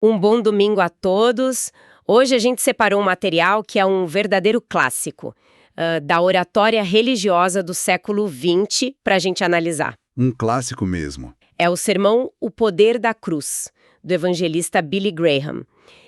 Um bom domingo a todos. Hoje a gente separou um material que é um verdadeiro clássico, da oratória religiosa do século XX para a gente analisar. Um clássico mesmo. É o sermão O Poder da Cruz, do evangelista Billy Graham.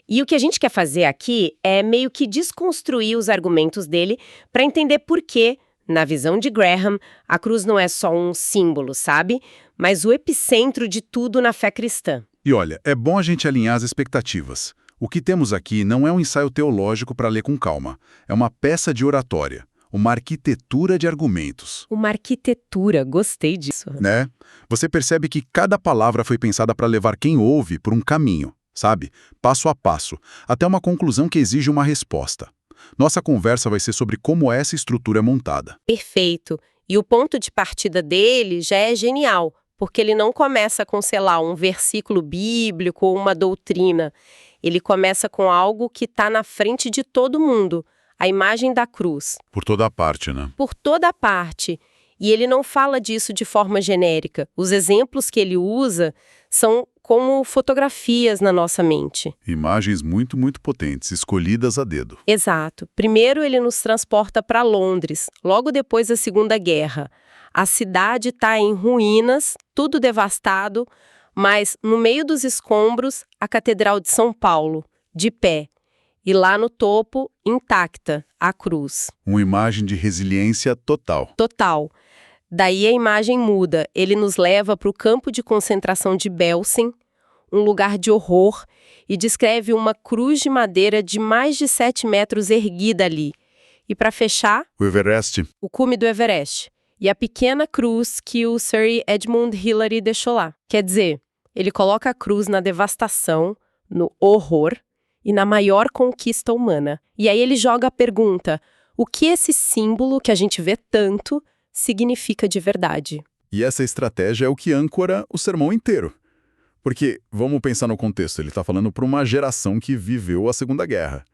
E o que a gente quer fazer aqui é meio que desconstruir os argumentos dele para entender por que, na visão de Graham, a cruz não é só um símbolo, sabe? Mas o epicentro de tudo na fé cristã. E olha, é bom a gente alinhar as expectativas. O que temos aqui não é um ensaio teológico para ler com calma. É uma peça de oratória, uma arquitetura de argumentos. Uma arquitetura, gostei disso. Né? Você percebe que cada palavra foi pensada para levar quem ouve por um caminho, sabe? Passo a passo, até uma conclusão que exige uma resposta. Nossa conversa vai ser sobre como essa estrutura é montada. Perfeito. E o ponto de partida dele já é genial, porque ele não começa com, sei lá, um versículo bíblico ou uma doutrina. Ele começa com algo que está na frente de todo mundo, a imagem da cruz. Por toda a parte, né? Por toda a parte. E ele não fala disso de forma genérica. Os exemplos que ele usa são como fotografias na nossa mente. Imagens muito, muito potentes, escolhidas a dedo. Exato. Primeiro ele nos transporta para Londres, logo depois da Segunda Guerra. A cidade está em ruínas, tudo devastado, mas no meio dos escombros, a Catedral de São Paulo, de pé. E lá no topo, intacta, a cruz. Uma imagem de resiliência total. Total. Daí a imagem muda. Ele nos leva para o campo de concentração de Belsen, um lugar de horror, e descreve uma cruz de madeira de mais de 7 metros erguida ali. E para fechar, O Everest. o cume do Everest. E a pequena cruz que o Sir Edmund Hillary deixou lá. Quer dizer, ele coloca a cruz na devastação, no horror e na maior conquista humana. E aí ele joga a pergunta: o que esse símbolo que a gente vê tanto significa de verdade? E essa estratégia é o que âncora o sermão inteiro. Porque, vamos pensar no contexto, ele está falando para uma geração que viveu a Segunda Guerra.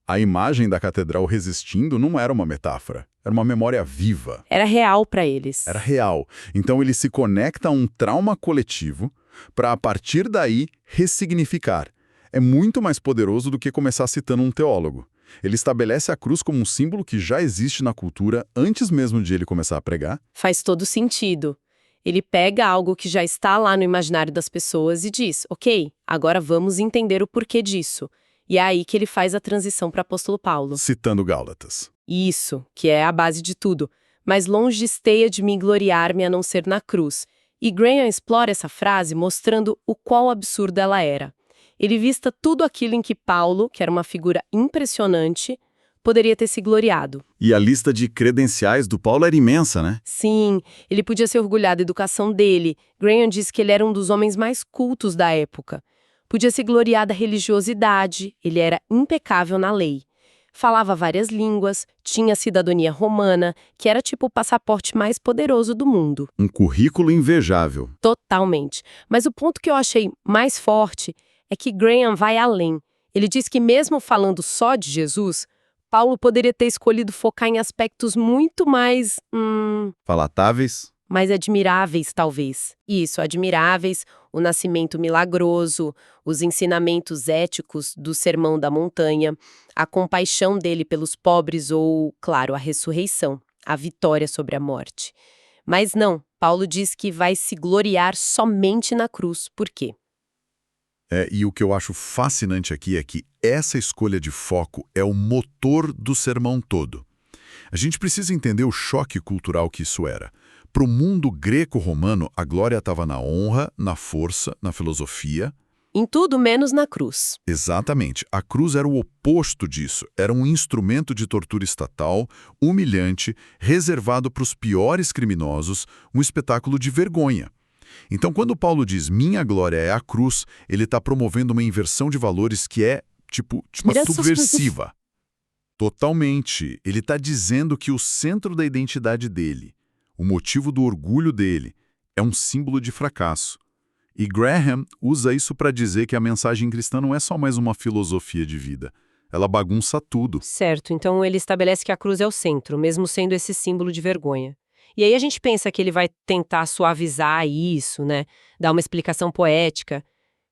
A imagem da catedral resistindo não era uma metáfora, era uma memória viva. Era real para eles. Era real. Então ele se conecta a um trauma coletivo para, a partir daí, ressignificar. É muito mais poderoso do que começar citando um teólogo. Ele estabelece a cruz como um símbolo que já existe na cultura antes mesmo de ele começar a pregar. Faz todo sentido. Ele pega algo que já está lá no imaginário das pessoas e diz: ok, agora vamos entender o porquê disso. E é aí que ele faz a transição para o apóstolo Paulo. Citando Gálatas. Isso, que é a base de tudo. Mas longe esteia de mim gloriar-me a não ser na cruz. E Graham explora essa frase mostrando o quão absurda ela era. Ele vista tudo aquilo em que Paulo, que era uma figura impressionante, poderia ter se gloriado. E a lista de credenciais do Paulo era imensa, né? Sim, ele podia se orgulhar da educação dele. Graham diz que ele era um dos homens mais cultos da época. Podia se gloriar da religiosidade, ele era impecável na lei. Falava várias línguas, tinha cidadania romana, que era tipo o passaporte mais poderoso do mundo. Um currículo invejável. Totalmente. Mas o ponto que eu achei mais forte é que Graham vai além. Ele diz que mesmo falando só de Jesus, Paulo poderia ter escolhido focar em aspectos muito mais, Palatáveis. mais admiráveis, talvez. Isso, admiráveis, o nascimento milagroso, os ensinamentos éticos do Sermão da Montanha, a compaixão dele pelos pobres ou, claro, a ressurreição, a vitória sobre a morte. Mas não, Paulo diz que vai se gloriar somente na cruz. Por quê? E o que eu acho fascinante aqui é que essa escolha de foco é o motor do sermão todo. A gente precisa entender o choque cultural que isso era. Para o mundo greco-romano, a glória estava na honra, na força, na filosofia. Em tudo menos na cruz. Exatamente. A cruz era o oposto disso. Era um instrumento de tortura estatal, humilhante, reservado para os piores criminosos, um espetáculo de vergonha. Então, quando Paulo diz minha glória é a cruz, ele está promovendo uma inversão de valores que é, subversiva. Totalmente. Ele está dizendo que o centro da identidade dele, o motivo do orgulho dele, é um símbolo de fracasso. E Graham usa isso para dizer que a mensagem cristã não é só mais uma filosofia de vida. Ela bagunça tudo. Certo, então ele estabelece que a cruz é o centro, mesmo sendo esse símbolo de vergonha. E aí a gente pensa que ele vai tentar suavizar isso, né? Dar uma explicação poética.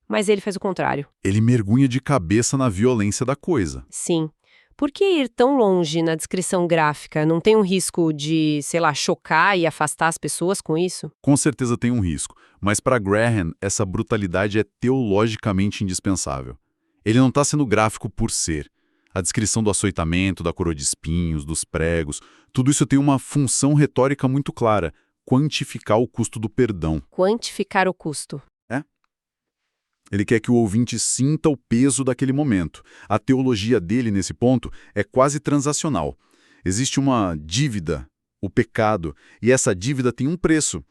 Mas ele faz o contrário. Ele mergulha de cabeça na violência da coisa. Sim. Por que ir tão longe na descrição gráfica? Não tem um risco de, sei lá, chocar e afastar as pessoas com isso? Com certeza tem um risco, mas para Graham, essa brutalidade é teologicamente indispensável. Ele não está sendo gráfico por ser. A descrição do açoitamento, da coroa de espinhos, dos pregos, tudo isso tem uma função retórica muito clara: quantificar o custo do perdão. Quantificar o custo. Ele quer que o ouvinte sinta o peso daquele momento. A teologia dele, nesse ponto, é quase transacional. Existe uma dívida, o pecado, e essa dívida tem um preço.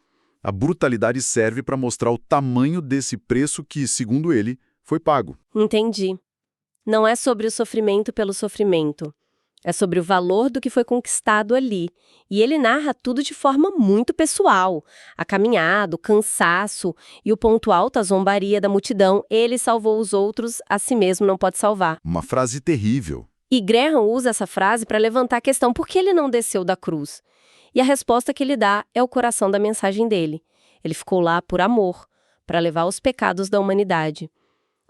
A brutalidade serve para mostrar o tamanho desse preço que, segundo ele, foi pago. Entendi. Não é sobre o sofrimento pelo sofrimento. É sobre o valor do que foi conquistado ali. E ele narra tudo de forma muito pessoal. A caminhada, o cansaço e o ponto alto, a zombaria da multidão. Ele salvou os outros, a si mesmo não pode salvar. Uma frase terrível. E Graham usa essa frase para levantar a questão: por que ele não desceu da cruz? E a resposta que ele dá é o coração da mensagem dele. Ele ficou lá por amor, para levar os pecados da humanidade.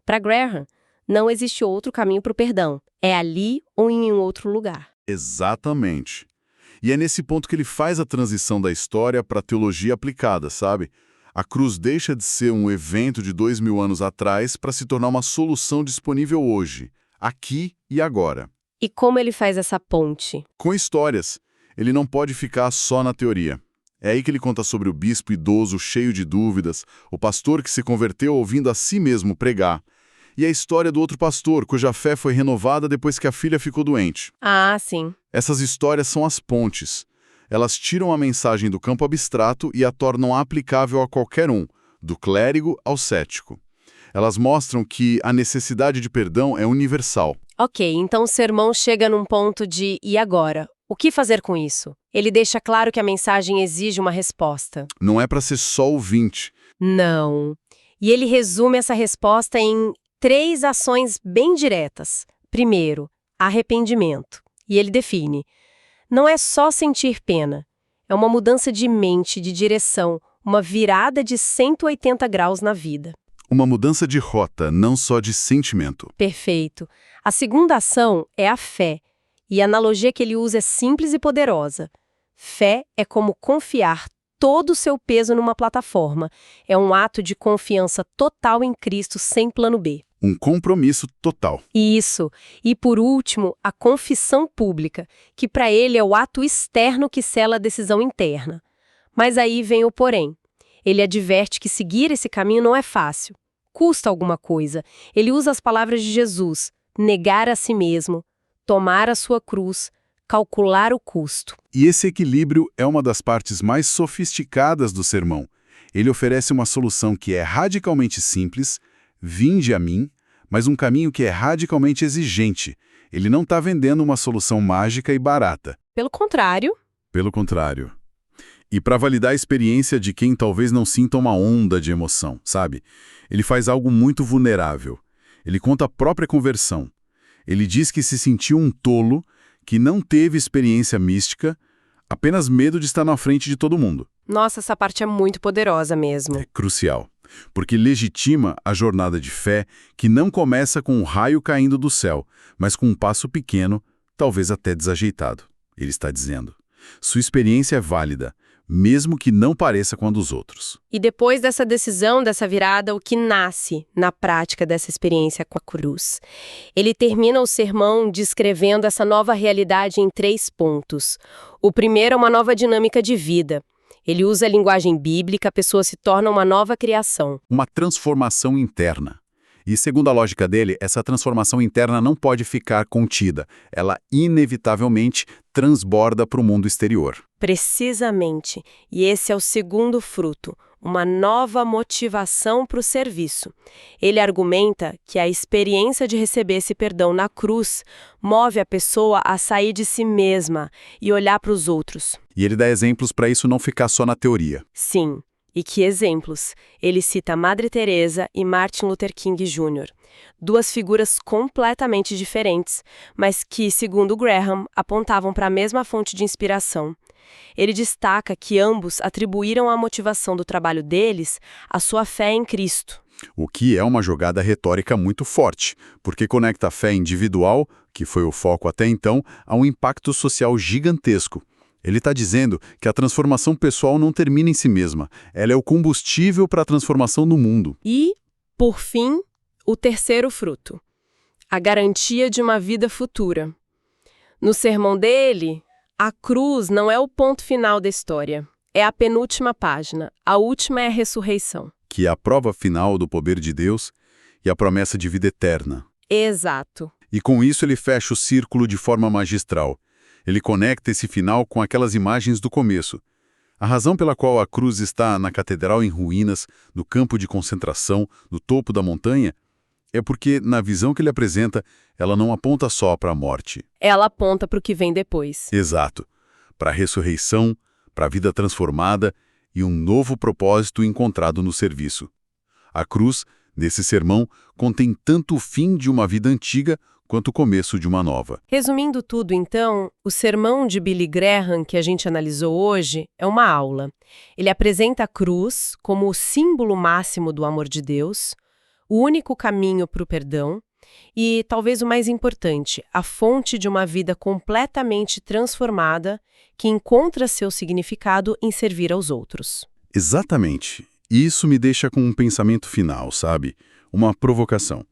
Para Graham, não existe outro caminho para o perdão. É ali ou em um outro lugar. Exatamente. E é nesse ponto que ele faz a transição da história para a teologia aplicada, sabe? A cruz deixa de ser um evento de 2000 anos atrás para se tornar uma solução disponível hoje, aqui e agora. E como ele faz essa ponte? Com histórias. Ele não pode ficar só na teoria. É aí que ele conta sobre o bispo idoso cheio de dúvidas, o pastor que se converteu ouvindo a si mesmo pregar, e a história do outro pastor, cuja fé foi renovada depois que a filha ficou doente. Ah, sim. Essas histórias são as pontes. Elas tiram a mensagem do campo abstrato e a tornam aplicável a qualquer um, do clérigo ao cético. Elas mostram que a necessidade de perdão é universal. Ok, então o sermão chega num ponto de e agora? O que fazer com isso? Ele deixa claro que a mensagem exige uma resposta. Não é para ser só ouvinte. Não. E ele resume essa resposta em 3 ações bem diretas. Primeiro, arrependimento. E ele define: não é só sentir pena. É uma mudança de mente, de direção, uma virada de 180 graus na vida. Uma mudança de rota, não só de sentimento. Perfeito. A segunda ação é a fé. E a analogia que ele usa é simples e poderosa. Fé é como confiar todo o seu peso numa plataforma. É um ato de confiança total em Cristo sem plano B. Um compromisso total. Isso. E por último, a confissão pública, que para ele é o ato externo que sela a decisão interna. Mas aí vem o porém. Ele adverte que seguir esse caminho não é fácil. Custa alguma coisa. Ele usa as palavras de Jesus: negar a si mesmo, tomar a sua cruz, calcular o custo. E esse equilíbrio é uma das partes mais sofisticadas do sermão. Ele oferece uma solução que é radicalmente simples, vinde a mim, mas um caminho que é radicalmente exigente. Ele não está vendendo uma solução mágica e barata. Pelo contrário. Pelo contrário. E para validar a experiência de quem talvez não sinta uma onda de emoção, sabe? Ele faz algo muito vulnerável. Ele conta a própria conversão. Ele diz que se sentiu um tolo, que não teve experiência mística, apenas medo de estar na frente de todo mundo. Nossa, essa parte é muito poderosa mesmo. É crucial, porque legitima a jornada de fé que não começa com um raio caindo do céu, mas com um passo pequeno, talvez até desajeitado. Ele está dizendo: sua experiência é válida, mesmo que não pareça com a dos outros. E depois dessa decisão, dessa virada, o que nasce na prática dessa experiência com a cruz? Ele termina o sermão descrevendo essa nova realidade em 3 pontos. O primeiro é uma nova dinâmica de vida. Ele usa a linguagem bíblica, a pessoa se torna uma nova criação. Uma transformação interna. E segundo a lógica dele, essa transformação interna não pode ficar contida. Ela inevitavelmente transborda para o mundo exterior. Precisamente. E esse é o segundo fruto, uma nova motivação para o serviço. Ele argumenta que a experiência de receber esse perdão na cruz move a pessoa a sair de si mesma e olhar para os outros. E ele dá exemplos para isso não ficar só na teoria. Sim. E que exemplos! Ele cita Madre Teresa e Martin Luther King Jr., 2 figuras completamente diferentes, mas que, segundo Graham, apontavam para a mesma fonte de inspiração. Ele destaca que ambos atribuíram a motivação do trabalho deles à sua fé em Cristo. O que é uma jogada retórica muito forte, porque conecta a fé individual, que foi o foco até então, a um impacto social gigantesco. Ele está dizendo que a transformação pessoal não termina em si mesma, ela é o combustível para a transformação do mundo. E, por fim, o terceiro fruto: a garantia de uma vida futura. No sermão dele, a cruz não é o ponto final da história, é a penúltima página, a última é a ressurreição. Que é a prova final do poder de Deus e a promessa de vida eterna. Exato. E com isso ele fecha o círculo de forma magistral. Ele conecta esse final com aquelas imagens do começo. A razão pela qual a cruz está na catedral em ruínas, no campo de concentração, no topo da montanha, é porque, na visão que ele apresenta, ela não aponta só para a morte. Ela aponta para o que vem depois. Exato. Para a ressurreição, para a vida transformada e um novo propósito encontrado no serviço. A cruz, nesse sermão, contém tanto o fim de uma vida antiga quanto o começo de uma nova. Resumindo tudo, então, o sermão de Billy Graham que a gente analisou hoje é uma aula. Ele apresenta a cruz como o símbolo máximo do amor de Deus, o único caminho para o perdão e, talvez o mais importante, a fonte de uma vida completamente transformada que encontra seu significado em servir aos outros. Exatamente. E isso me deixa com um pensamento final, sabe? Uma provocação.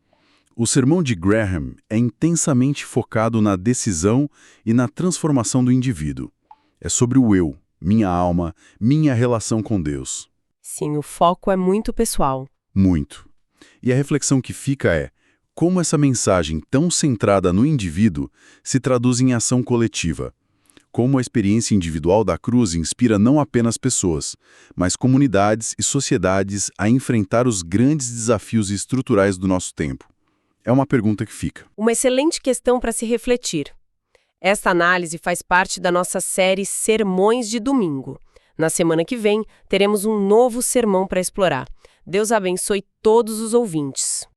O sermão de Graham é intensamente focado na decisão e na transformação do indivíduo. É sobre o eu, minha alma, minha relação com Deus. Sim, o foco é muito pessoal. Muito. E a reflexão que fica é como essa mensagem tão centrada no indivíduo se traduz em ação coletiva. Como a experiência individual da cruz inspira não apenas pessoas, mas comunidades e sociedades a enfrentar os grandes desafios estruturais do nosso tempo. É uma pergunta que fica. Uma excelente questão para se refletir. Esta análise faz parte da nossa série Sermões de Domingo. Na semana que vem, teremos um novo sermão para explorar. Deus abençoe todos os ouvintes.